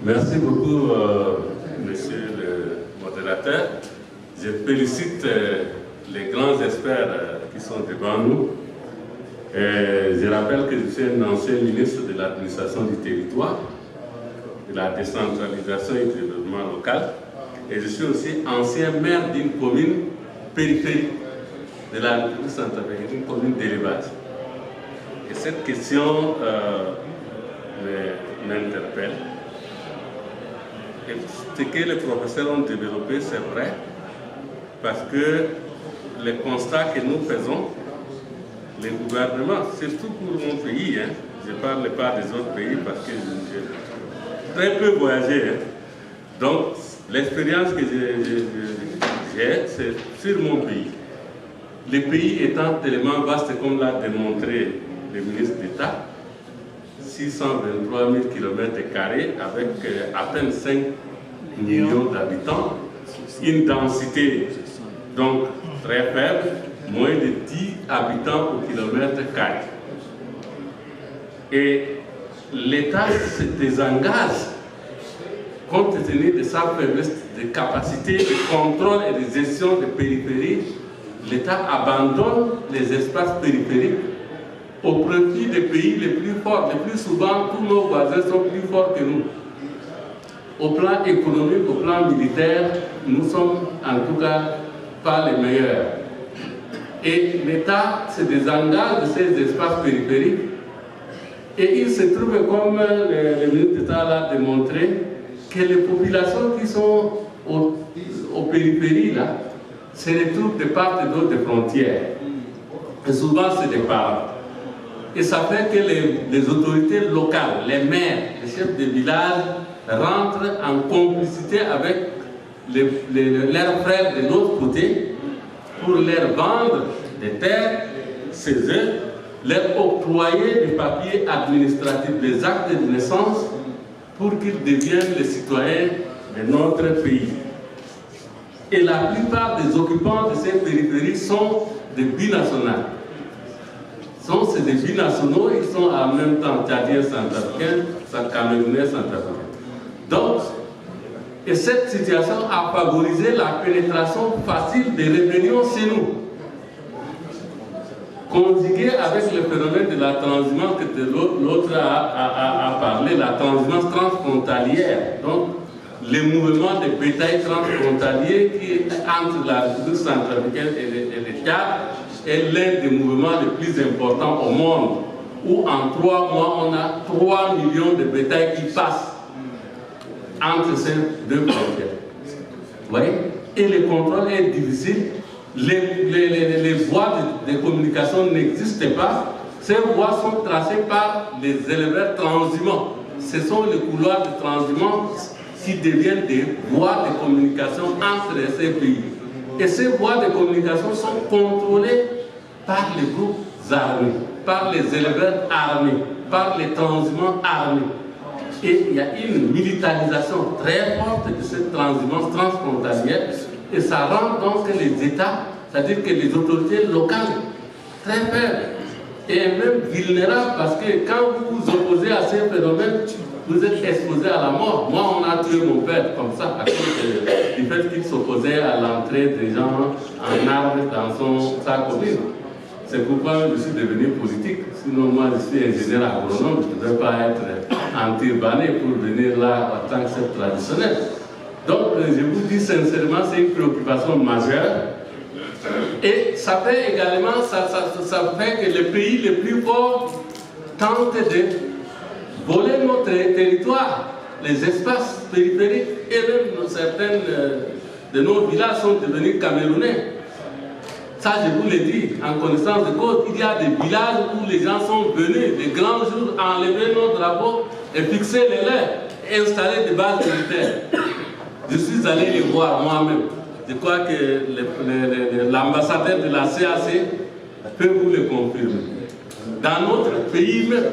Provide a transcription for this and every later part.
Merci beaucoup, monsieur le modérateur. Je félicite les grands experts qui sont devant nous. Je rappelle que je suis un ancien ministre de l'administration du territoire, de la décentralisation et du développement local. Et je suis aussi ancien maire d'une commune périphérique de la République centrafricaine, une commune d'élevage. Et cette question m'interpelle. Et ce que les professeurs ont développé, c'est vrai, parce que les constats que nous faisons, les gouvernements, surtout pour mon pays, hein, je ne parle pas des autres pays parce que j'ai très peu voyagé. Hein. Donc, l'expérience que j'ai, c'est sur mon pays. Le pays étant tellement vaste, comme l'a démontré le ministre d'État, 623 000 km² avec à peine 5 millions d'habitants, une densité donc très faible, moins de 10 habitants au kilomètre carré. Et l'État se désengage compte tenu de sa faiblesse de capacité de contrôle et de gestion des périphéries. L'État abandonne les espaces périphériques au profit des pays les plus forts. Le plus souvent, tous nos voisins sont plus forts que nous. Au plan économique, au plan militaire, nous sommes en tout cas pas les meilleurs. Et l'État se désengage de ces espaces périphériques et il se trouve, comme le ministre d'État l'a démontré, que les populations qui sont aux périphéries là, se retrouvent de part et d'autre des frontières. Et souvent, c'est des parents. Et ça fait que les autorités locales, les maires, les chefs de village, rentrent en complicité avec leurs frères de l'autre côté pour leur vendre des terres chez eux, leur octroyer des papiers administratifs, des actes de naissance, pour qu'ils deviennent les citoyens de notre pays. Et la plupart des occupants de ces périphéries sont des binationaux. C'est des binationaux, ils sont en même temps tchadiens centrafricains, camerounais centrafricains. Donc, et cette situation a favorisé la pénétration facile des rébellions chez nous. Conjugué avec le phénomène de la transhumance que l'autre a parlé, la transhumance transfrontalière. Donc, les mouvements de bétail transfrontalier qui entre la République centrafricaine et le Tchad est l'un des mouvements les plus importants au monde, où en 3 mois, on a 3 millions de bétail qui passent entre ces deux frontières. Vous voyez? Et le contrôle est difficile. Les voies de communication n'existent pas. Ces voies sont tracées par les éleveurs transhumants. Ce sont les couloirs de transhumance qui deviennent des voies de communication entre ces pays. Et ces voies de communication sont contrôlées par les groupes armés, par les éleveurs armés, par les transhumants armés. Et il y a une militarisation très forte de cette transhumance transfrontalière. Et ça rend donc les États, c'est-à-dire que les autorités locales, très faibles et même vulnérables, parce que quand vous vous opposez à ces phénomènes, vous êtes exposé à la mort. Moi, on a tué mon père comme ça, à cause du fait qu'il s'opposait à l'entrée des gens en armes dans sa commune. C'est pourquoi je suis devenu politique. Sinon, moi, je suis ingénieur agronome, je ne devais pas être anti-urbané pour venir là en tant que chef traditionnel. Donc, je vous dis sincèrement, c'est une préoccupation majeure. Et ça fait également, ça fait que les pays les plus forts tentent de voler notre territoire, les espaces périphériques, et même certains de nos villages sont devenus camerounais. Ça, je vous l'ai dit, en connaissance de cause, il y a des villages où les gens sont venus, les grands jours, enlever nos drapeaux et fixer les leurs, et installer des bases militaires. Je suis allé les voir moi-même. Je crois que l'ambassadeur de la CAC peut vous le confirmer. Dans notre pays même,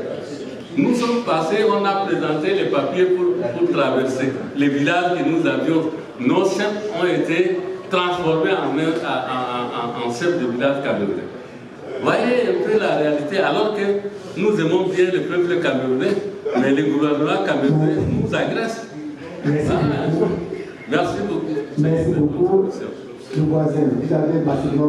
nous sommes passés, on a présenté les papiers pour traverser. Les villages que nous avions, nos chefs ont été transformés en chefs de village camerounais. Voyez un peu la réalité, alors que nous aimons bien le peuple camerounais, mais le gouvernement camerounais nous agresse. Merci beaucoup. Merci beaucoup. Merci beaucoup. Le voisin, vous avez massivement